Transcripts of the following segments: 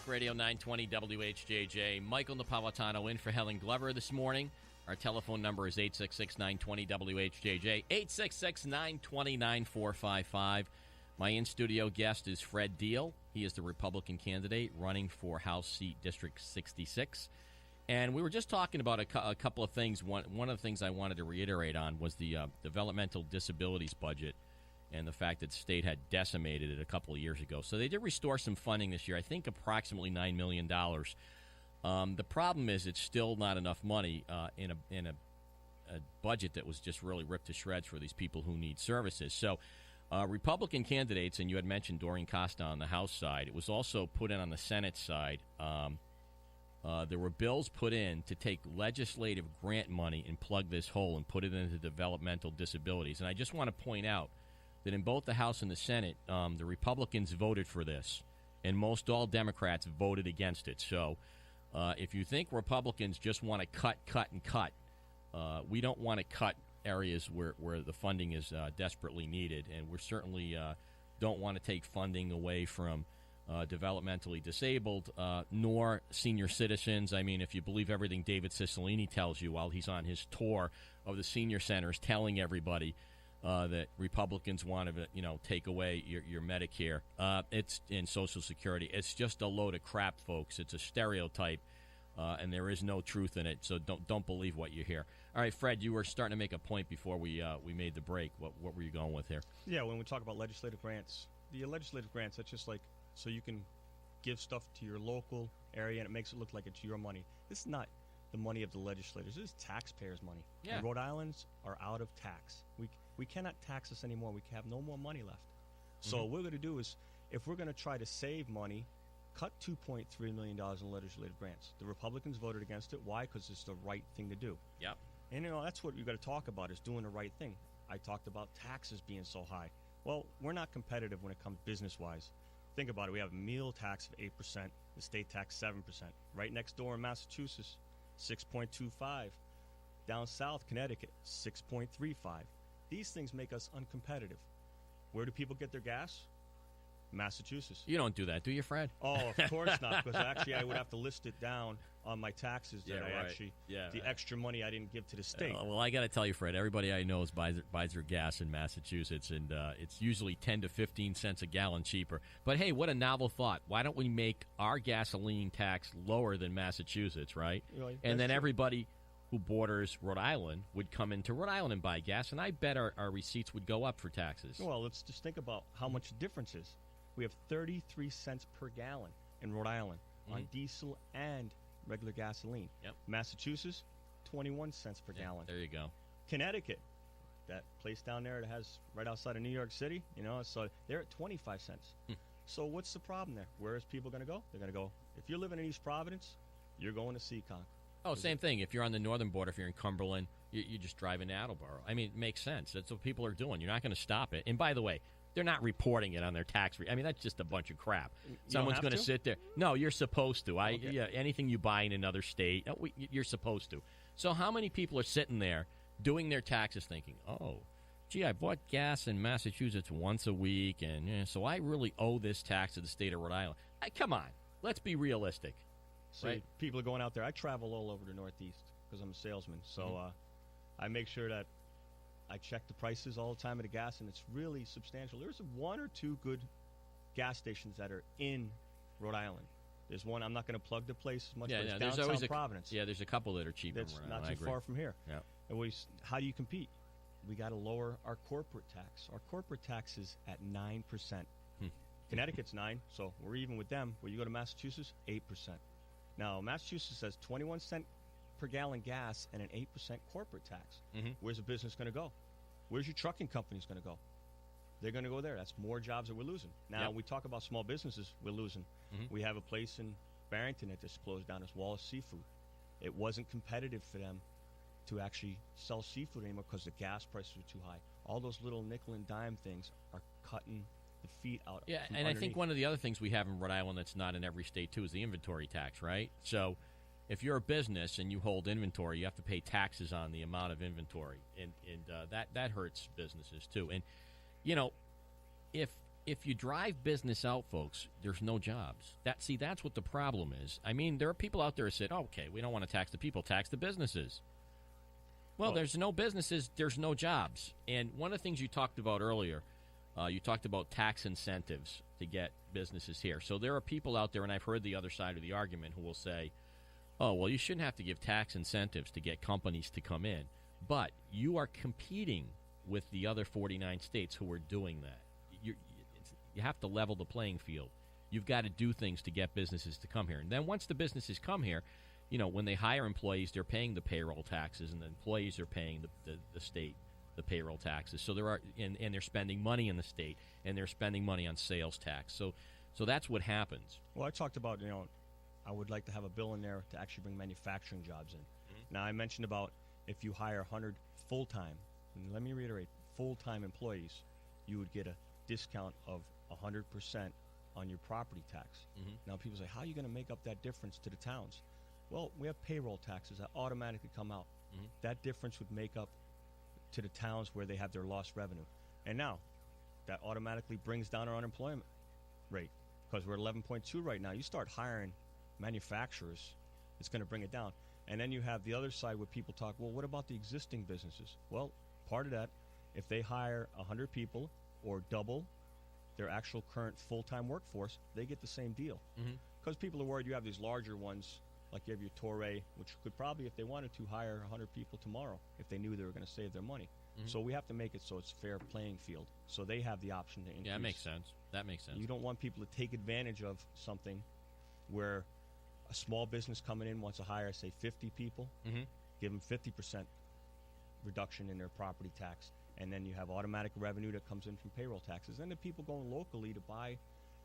Radio 920 WHJJ. Michael Napalintano in for Helen Glover this morning. Our telephone number is 866-920-WHJJ, 866-920-9455. My in-studio guest is Fred Diel. He is the Republican candidate running for House Seat District 66. And we were just talking about a couple of things. One of the things I wanted to reiterate on was the developmental disabilities budget and the fact that the state had decimated it a couple of years ago. So they did restore some funding this year, I think approximately $9 million. The problem is it's still not enough money in a budget that was just really ripped to shreds for these people who need services. So Republican candidates, and you had mentioned Doreen Costa on the House side, it was also put in on the Senate side. There were bills put in to take legislative grant money and plug this hole and put it into developmental disabilities. And I just want to point out that in both the House and the Senate, the Republicans voted for this, and most all Democrats voted against it. So if you think Republicans just want to cut, we don't want to cut areas where the funding is desperately needed, and we certainly don't want to take funding away from developmentally disabled, nor senior citizens. I mean, if you believe everything David Cicilline tells you while he's on his tour of the senior centers telling everybody that Republicans want to, take away your Medicare, it's in Social Security. It's just a load of crap, folks. It's a stereotype, and there is no truth in it. So don't believe what you hear. All right, Fred, you were starting to make a point before we made the break. What were you going with here? Yeah, when we talk about legislative grants, the legislative grants, that's just like so you can give stuff to your local area and it makes it look like it's your money. This is not the money of the legislators. This is taxpayers' money. Yeah. And Rhode Island's are out of tax. We cannot tax us anymore. We have no more money left. So what we're going to do is, if we're going to try to save money, cut $2.3 million in legislative grants. The Republicans voted against it. Why? Because it's the right thing to do. Yep. And, that's what you've got to talk about, is doing the right thing. I talked about taxes being so high. Well, we're not competitive when it comes business-wise. Think about it. We have a meal tax of 8%, the state tax 7%. Right next door in Massachusetts, 6.25. Down south, Connecticut, 6.35. These things make us uncompetitive. Where do people get their gas? Massachusetts. You don't do that, do you, Fred? Oh, of course not, because actually I would have to list it down on my taxes that the extra money I didn't give to the state. Well, I got to tell you, Fred, everybody I know buys their gas in Massachusetts, and it's usually 10 to 15 cents a gallon cheaper. But, hey, what a novel thought. Why don't we make our gasoline tax lower than Massachusetts, right? Really? And then everybody who borders Rhode Island would come into Rhode Island and buy gas, and I bet our receipts would go up for taxes. Well, let's just think about how much the difference is. We have 33 cents per gallon in Rhode Island on diesel and regular gasoline. Yep. Massachusetts, 21 cents per gallon. There you go. Connecticut, that place down there that has right outside of New York City, so they're at 25 cents. So what's the problem there? Where is people going to go? They're going to go, if you're living in East Providence, you're going to Seekonk. Oh, same thing. If you're on the northern border, if you're in Cumberland, you just drive in Attleboro. I mean, it makes sense. That's what people are doing. You're not going to stop it. And by the way, they're not reporting it on their tax. I mean, that's just a bunch of crap. Someone's going to sit there. No, you're supposed to. Anything you buy in another state, you're supposed to. So how many people are sitting there doing their taxes thinking, oh, gee, I bought gas in Massachusetts once a week, and so I really owe this tax to the state of Rhode Island. Come on. Let's be realistic. So right? People are going out there. I travel all over the Northeast because I'm a salesman. So I make sure that I check the prices all the time of the gas, and it's really substantial. There's one or two good gas stations that are in Rhode Island. There's one, I'm not going to plug the place as much, but it's downtown Providence. Yeah, there's a couple that are cheap. That's not too far from here. Yeah. And how do you compete? We got to lower our corporate tax. Our corporate tax is at 9%. Connecticut's 9%, so we're even with them. Where you go to Massachusetts, 8%. Now, Massachusetts has 21 cents per gallon gas and an 8% corporate tax. Where's the business going to go? Where's your trucking companies going to go? They're going to go there. That's more jobs that we're losing. Now, we talk about small businesses we're losing. We have a place in Barrington that just closed down, as Wallace Seafood. It wasn't competitive for them to actually sell seafood anymore because the gas prices were too high. All those little nickel and dime things are cutting the feet out. Yeah, and underneath. I think one of the other things we have in Rhode Island that's not in every state, too, is the inventory tax, right? So if you're a business and you hold inventory, you have to pay taxes on the amount of inventory, and that hurts businesses, too. And, if if you drive business out, folks, there's no jobs. That's what the problem is. I mean, there are people out there who said, okay, we don't want to tax the people, tax the businesses. Well, there's no businesses, there's no jobs. And one of the things you talked about earlier, you talked about tax incentives to get businesses here. So there are people out there, and I've heard the other side of the argument, who will say, oh, well, you shouldn't have to give tax incentives to get companies to come in. But you are competing with the other 49 states who are doing that. You have to level the playing field. You've got to do things to get businesses to come here. And then once the businesses come here, when they hire employees, they're paying the payroll taxes, and the employees are paying the state the payroll taxes. So and they're spending money in the state, and they're spending money on sales tax. So that's what happens. Well, I talked about, I would like to have a bill in there to actually bring manufacturing jobs in. Mm-hmm. Now, I mentioned about if you hire 100 full-time, and let me reiterate, full-time employees, you would get a discount of 100% on your property tax. Mm-hmm. Now, people say, how are you going to make up that difference to the towns? Well, we have payroll taxes that automatically come out. Mm-hmm. That difference would make up to the towns where they have their lost revenue. And now, that automatically brings down our unemployment rate, because we're 11.2 right now. You start hiring manufacturers, it's going to bring it down. And then you have the other side where people talk, well, what about the existing businesses? Well, part of that, if they hire 100 people or double their actual current full-time workforce, they get the same deal. Because people are worried you have these larger ones, like you have your Torrey, which could probably, if they wanted to, hire 100 people tomorrow if they knew they were going to save their money. So we have to make it so it's fair playing field. So they have the option to increase. Yeah, that makes sense. You don't want people to take advantage of something where a small business coming in wants to hire, say, 50 people, give them 50% reduction in their property tax, and then you have automatic revenue that comes in from payroll taxes. And the people going locally to buy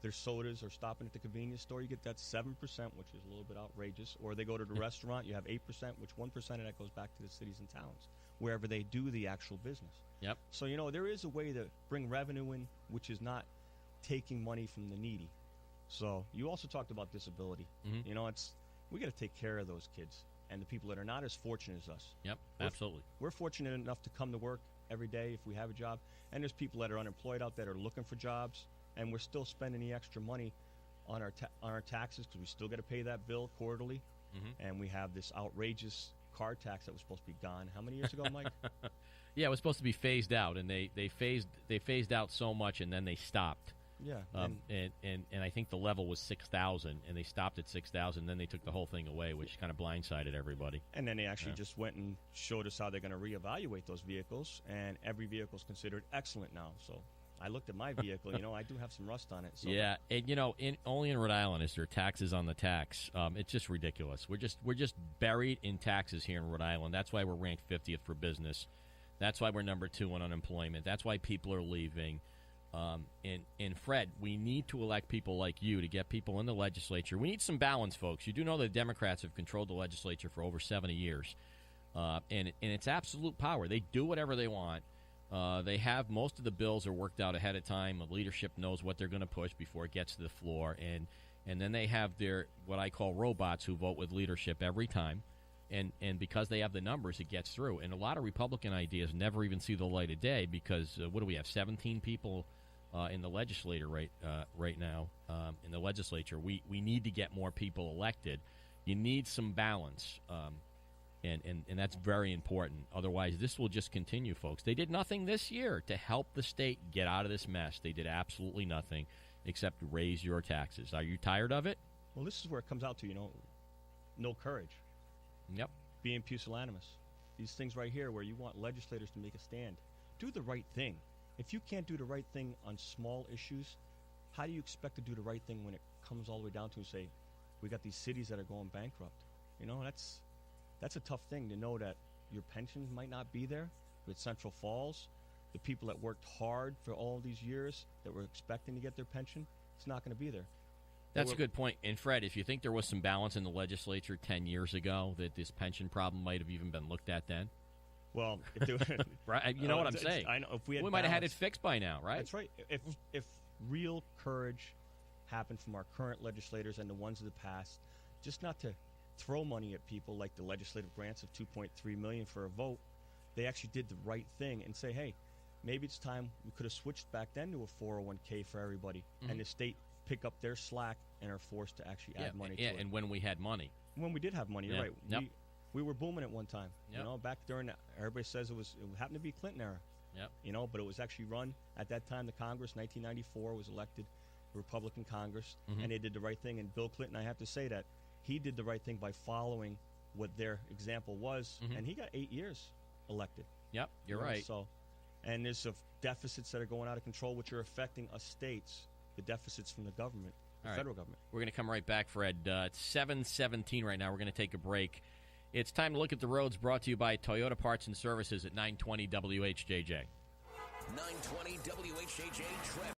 their sodas or stopping at the convenience store, you get that 7%, which is a little bit outrageous. Or they go to the restaurant, you have 8%, which 1% of that goes back to the cities and towns, wherever they do the actual business. Yep. So, there is a way to bring revenue in, which is not taking money from the needy. So you also talked about disability. We got to take care of those kids and the people that are not as fortunate as us. Yep, absolutely. We're fortunate enough to come to work every day if we have a job, and there's people that are unemployed out there that are looking for jobs, and we're still spending the extra money on our taxes because we still got to pay that bill quarterly, and we have this outrageous car tax that was supposed to be gone. How many years ago, Mike? Yeah, it was supposed to be phased out, and they phased out so much, and then they stopped. Yeah, and I think the level was 6,000, and they stopped at 6,000. Then they took the whole thing away, which kind of blindsided everybody. And then they actually just went and showed us how they're going to reevaluate those vehicles, and every vehicle is considered excellent now. So I looked at my vehicle. I do have some rust on it. So. Yeah, and only in Rhode Island is there taxes on the tax. It's just ridiculous. We're just buried in taxes here in Rhode Island. That's why we're ranked 50th for business. That's why we're number 2 on unemployment. That's why people are leaving. And Fred, we need to elect people like you to get people in the legislature. We need some balance, folks. You do know the Democrats have controlled the legislature for over 70 years, and it's absolute power. They do whatever they want. They have most of the bills are worked out ahead of time. The leadership knows what they're going to push before it gets to the floor, and then they have their what I call robots who vote with leadership every time. And because they have the numbers, it gets through. And a lot of Republican ideas never even see the light of day because what do we have? 17 people in the legislature right now in the legislature. We need to get more people elected. You need some balance, and that's very important. Otherwise, this will just continue, folks. They did nothing this year to help the state get out of this mess. They did absolutely nothing except raise your taxes. Are you tired of it? Well, this is where it comes out to, no courage. Yep. Being pusillanimous. These things right here where you want legislators to make a stand. Do the right thing. If you can't do the right thing on small issues, how do you expect to do the right thing when it comes all the way down to say, we got these cities that are going bankrupt? That's a tough thing to know that your pension might not be there with Central Falls. The people that worked hard for all these years that were expecting to get their pension, it's not going to be there. That's a good point. And, Fred, if you think there was some balance in the legislature 10 years ago, that this pension problem might have even been looked at then? Well, if they right? You know what I'm saying? I know. If we might have had it fixed by now, right? That's right. If real courage happened from our current legislators and the ones of the past, just not to throw money at people like the legislative grants of $2.3 million for a vote, they actually did the right thing and say, hey, maybe it's time we could have switched back then to a 401k for everybody, and the state pick up their slack and are forced to actually add money to it. And when we had money. When we did have money, you're right. Yep. We were booming at one time. Yep. Back during, everybody says it happened to be Clinton era. Yep. But it was actually run at that time. The Congress, 1994, was elected, Republican Congress, and they did the right thing. And Bill Clinton, I have to say that he did the right thing by following what their example was, and he got 8 years elected. Yep, you're right. So, and there's deficits that are going out of control, which are affecting us states. The deficits from the government, the federal government. We're going to come right back, Fred. It's 7:17 right now. We're going to take a break. It's time to look at the roads, brought to you by Toyota Parts and Services at 920 WHJJ. 920 WHJJ.